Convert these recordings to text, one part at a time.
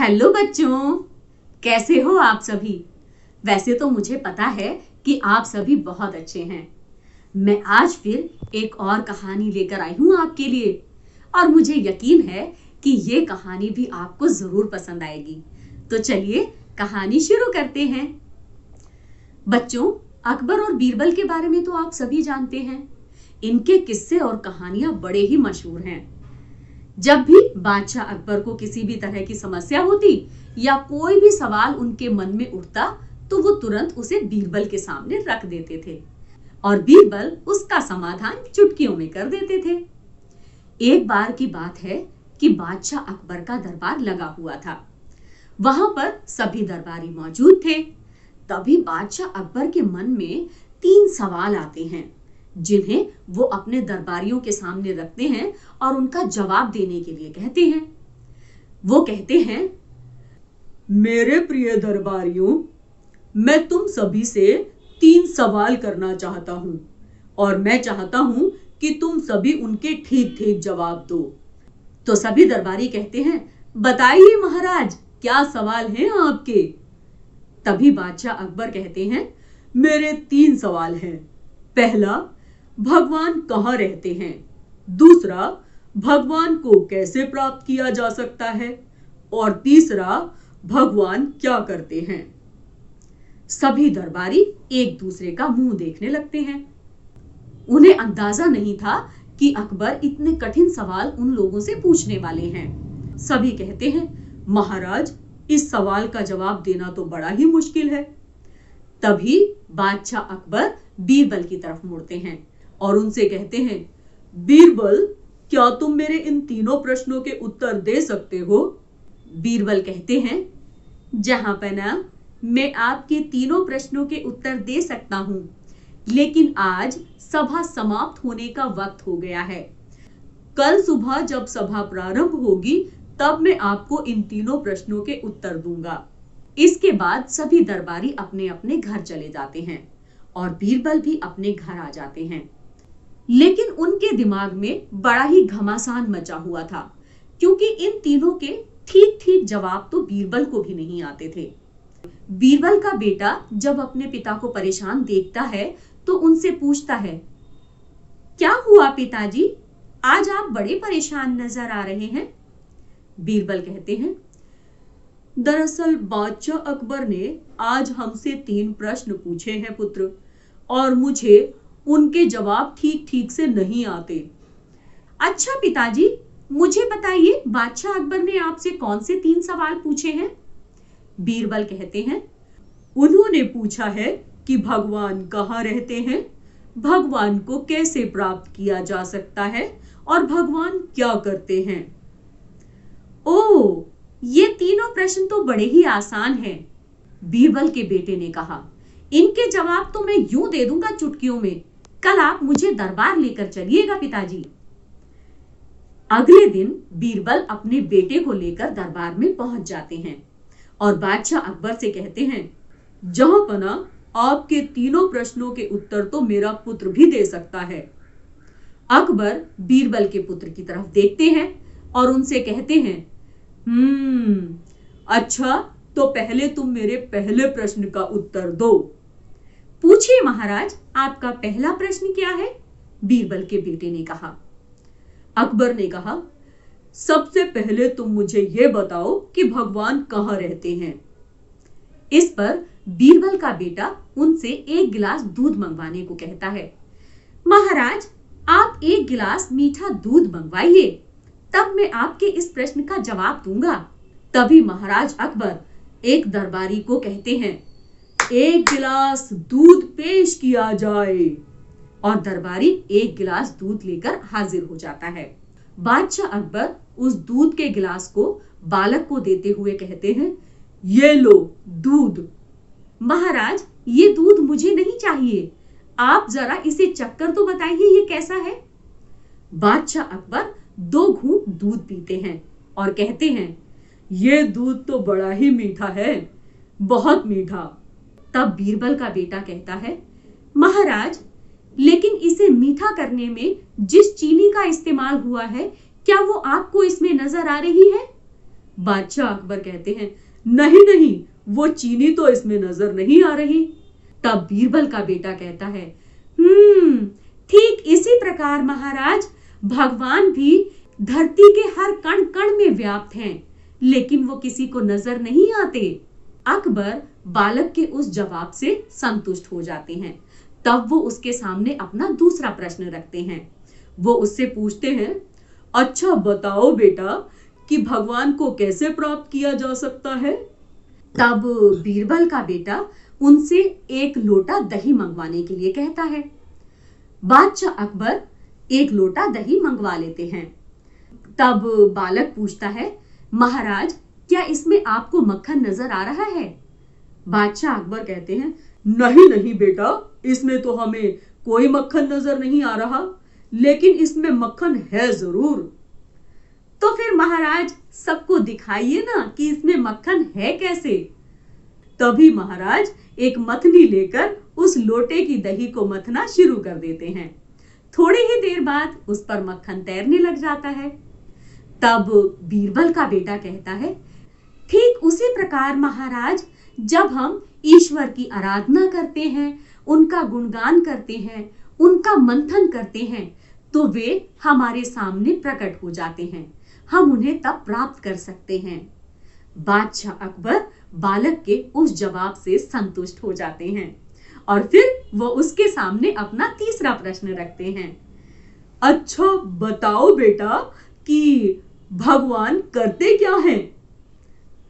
Hello बच्चों, कैसे हो आप सभी। वैसे तो मुझे पता है कि आप सभी बहुत अच्छे हैं। मैं आज फिर एक और कहानी लेकर आई हूं आपके लिए और मुझे यकीन है कि ये कहानी भी आपको जरूर पसंद आएगी। तो चलिए कहानी शुरू करते हैं। बच्चों, अकबर और बीरबल के बारे में तो आप सभी जानते हैं। इनके किस्से और कहानियां बड़े ही मशहूर हैं। जब भी बादशाह अकबर को किसी भी तरह की समस्या होती या कोई भी सवाल उनके मन में उठता तो वो तुरंत उसे बीरबल के सामने रख देते थे और बीरबल उसका समाधान चुटकियों में कर देते थे। एक बार की बात है कि बादशाह अकबर का दरबार लगा हुआ था। वहां पर सभी दरबारी मौजूद थे। तभी बादशाह अकबर के मन में 3 सवाल आते हैं जिन्हें वो अपने दरबारियों के सामने रखते हैं और उनका जवाब देने के लिए कहते हैं। वो कहते हैं, मेरे प्रिय दरबारियों, मैं तुम सभी से 3 सवाल करना चाहता हूं और मैं चाहता हूं कि तुम सभी उनके ठीक ठीक जवाब दो। तो सभी दरबारी कहते हैं, बताइए महाराज, क्या सवाल हैं आपके। तभी बादशाह अकबर कहते हैं, मेरे 3 सवाल हैं। पहला, भगवान कहाँ रहते हैं। दूसरा, भगवान को कैसे प्राप्त किया जा सकता है। और तीसरा, भगवान क्या करते हैं। सभी दरबारी एक दूसरे का मुंह देखने लगते हैं। उन्हें अंदाजा नहीं था कि अकबर इतने कठिन सवाल उन लोगों से पूछने वाले हैं। सभी कहते हैं, महाराज, इस सवाल का जवाब देना तो बड़ा ही मुश्किल है। तभी बादशाह अकबर बीरबल की तरफ मुड़ते हैं और उनसे कहते हैं, बीरबल, क्या तुम मेरे इन तीनों प्रश्नों के उत्तर दे सकते हो। बीरबल कहते हैं, जहां पना, मैं आपके तीनों प्रश्नों के उत्तर दे सकता हूं, लेकिन आज सभा समाप्त होने का वक्त हो गया है। कल सुबह जब सभा प्रारंभ होगी तब मैं आपको इन तीनों प्रश्नों के उत्तर दूंगा। इसके बाद सभी दरबारी अपने अपने घर चले जाते हैं और बीरबल भी अपने घर आ जाते हैं। लेकिन उनके दिमाग में बड़ा ही घमासान मचा हुआ था, क्योंकि इन तीनों के ठीक ठीक जवाब तो बीरबल को भी नहीं आते थे। बीरबल का बेटा जब अपने पिता को परेशान देखता है तो उनसे पूछता है, क्या हुआ पिताजी, आज आप बड़े परेशान नजर आ रहे हैं। बीरबल कहते हैं, दरअसल बादशाह अकबर ने आज हमसे 3 प्रश्न पूछे हैं पुत्र, और मुझे उनके जवाब ठीक ठीक से नहीं आते। अच्छा पिताजी, मुझे बताइए, बादशाह अकबर ने आपसे कौन से 3 सवाल पूछे हैं। बीरबल कहते हैं, उन्होंने पूछा है कि भगवान कहाँ रहते हैं, भगवान को कैसे प्राप्त किया जा सकता है और भगवान क्या करते हैं। ओह, ये तीनों प्रश्न तो बड़े ही आसान हैं। बीरबल के बेटे ने कहा, इनके जवाब तो मैं यूं दे दूंगा चुटकियों में। कल आप मुझे दरबार लेकर चलिएगा पिताजी। अगले दिन बीरबल अपने बेटे को लेकर दरबार में पहुंच जाते हैं और बादशाह अकबर से कहते हैं, जहां पना, आपके तीनों प्रश्नों के उत्तर तो मेरा पुत्र भी दे सकता है। अकबर बीरबल के पुत्र की तरफ देखते हैं और उनसे कहते हैं, अच्छा, तो पहले तुम मेरे पहले प्रश्न का उत्तर दो। पूछिए महाराज, आपका पहला प्रश्न क्या है। बीरबल के बेटे ने कहा। अकबर ने कहा, सबसे पहले तुम मुझे यह बताओ कि भगवान कहाँ रहते हैं। इस पर बीरबल का बेटा उनसे 1 गिलास दूध मंगवाने को कहता है। महाराज, आप 1 गिलास मीठा दूध मंगवाइए, तब मैं आपके इस प्रश्न का जवाब दूंगा। तभी महाराज अकबर एक दरबारी को कहते हैं, 1 गिलास दूध पेश किया जाए। और दरबारी 1 गिलास दूध लेकर हाजिर हो जाता है। बादशाह अकबर उस दूध के गिलास को बालक को देते हुए कहते हैं, ये लो दूध। महाराज, ये दूध मुझे नहीं चाहिए, आप जरा इसे चखकर तो बताइए ये कैसा है। बादशाह अकबर 2 घूंट दूध पीते हैं और कहते हैं, ये दूध तो बड़ा ही मीठा है, बहुत मीठा। तब बीरबल का बेटा कहता है, महाराज, लेकिन इसे मीठा करने में जिस चीनी का इस्तेमाल हुआ है, क्या वो आपको इसमें नजर आ रही है। बादशाह अकबर कहते हैं, नहीं नहीं, वो चीनी तो इसमें नजर नहीं आ रही। तब बीरबल का बेटा कहता है, ठीक इसी प्रकार महाराज, भगवान भी धरती के हर कण कण में व्याप्त हैं, लेकिन वो किसी को नजर नहीं आते। अकबर बालक के उस जवाब से संतुष्ट हो जाते हैं। तब वो उसके सामने अपना दूसरा प्रश्न रखते हैं। वो उससे पूछते हैं, अच्छा बताओ बेटा कि भगवान को कैसे प्राप्त किया जा सकता है। तब बीरबल का बेटा उनसे 1 लोटा दही मंगवाने के लिए कहता है। बादशाह अकबर 1 लोटा दही मंगवा लेते हैं। तब बालक पूछता है, महाराज क्या इसमें आपको मक्खन नजर आ रहा है? बादशाह अकबर कहते हैं, नहीं नहीं बेटा, इसमें तो हमें कोई मक्खन नजर नहीं आ रहा, लेकिन इसमें मक्खन है जरूर। तो फिर महाराज सबको दिखाइए ना कि इसमें मक्खन है कैसे। तभी महाराज एक मथनी लेकर उस लोटे की दही को मथना शुरू कर देते हैं। थोड़ी ही देर बाद उस पर मक्खन तैरने लग जाता है। तब बीरबल का बेटा कहता है, ठीक उसी प्रकार महाराज, जब हम ईश्वर की आराधना करते हैं, उनका गुणगान करते हैं, उनका मंथन करते हैं, तो वे हमारे सामने प्रकट हो जाते हैं, हम उन्हें तब प्राप्त कर सकते हैं। बादशाह अकबर बालक के उस जवाब से संतुष्ट हो जाते हैं और फिर वो उसके सामने अपना तीसरा प्रश्न रखते हैं। अच्छा बताओ बेटा कि भगवान करते क्या हैं?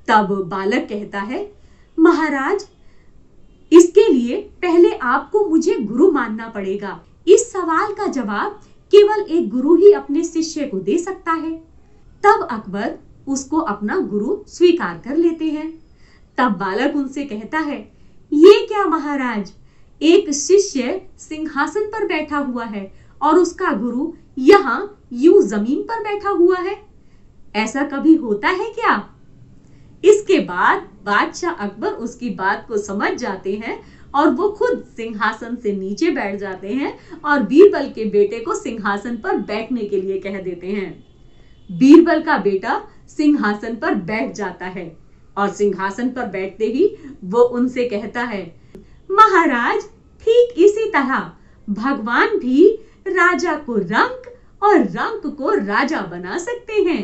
तब बालक कहता है, महाराज इसके लिए पहले आपको मुझे गुरु मानना पड़ेगा। इस सवाल का जवाब केवल एक गुरु ही अपने शिष्य को दे सकता है। तब अकबर उसको अपना गुरु स्वीकार कर लेते हैं। तब बालक उनसे कहता है, ये क्या महाराज, एक शिष्य सिंहासन पर बैठा हुआ है और उसका गुरु यहाँ यूं जमीन पर बैठा हुआ है, ऐसा कभी होता है क्या? इसके बाद बादशाह अकबर उसकी बात को समझ जाते हैं और वो खुद सिंहासन से नीचे बैठ जाते हैं और बीरबल के बेटे को सिंहासन पर बैठने के लिए कह देते हैं। बीरबल का बेटा सिंहासन पर बैठ जाता है और सिंहासन पर बैठते ही वो उनसे कहता है, महाराज ठीक इसी तरह भगवान भी राजा को रंक और रंक को राजा बना सकते हैं।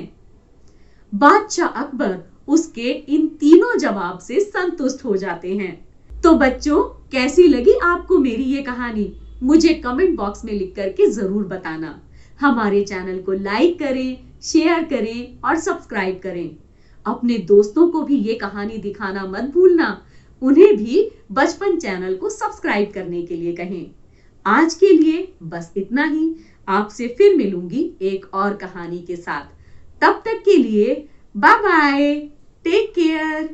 बादशाह अकबर उसके इन तीनों जवाब से संतुष्ट हो जाते हैं। तो बच्चों, कैसी लगी आपको मेरी ये कहानी? मुझे कमेंट बॉक्स में लिख करके जरूर बताना। हमारे चैनल को लाइक करें, शेयर करें और सब्सक्राइब करें। अपने दोस्तों को भी ये कहानी दिखाना मत भूलना। उन्हें भी बचपन चैनल को सब्सक्राइब करने के लिए कहें। आज के लिए बस इतना ही। आपसे फिर मिलूंगी एक और कहानी के साथ। तब तक के लिए बाय बाय, टेक केयर।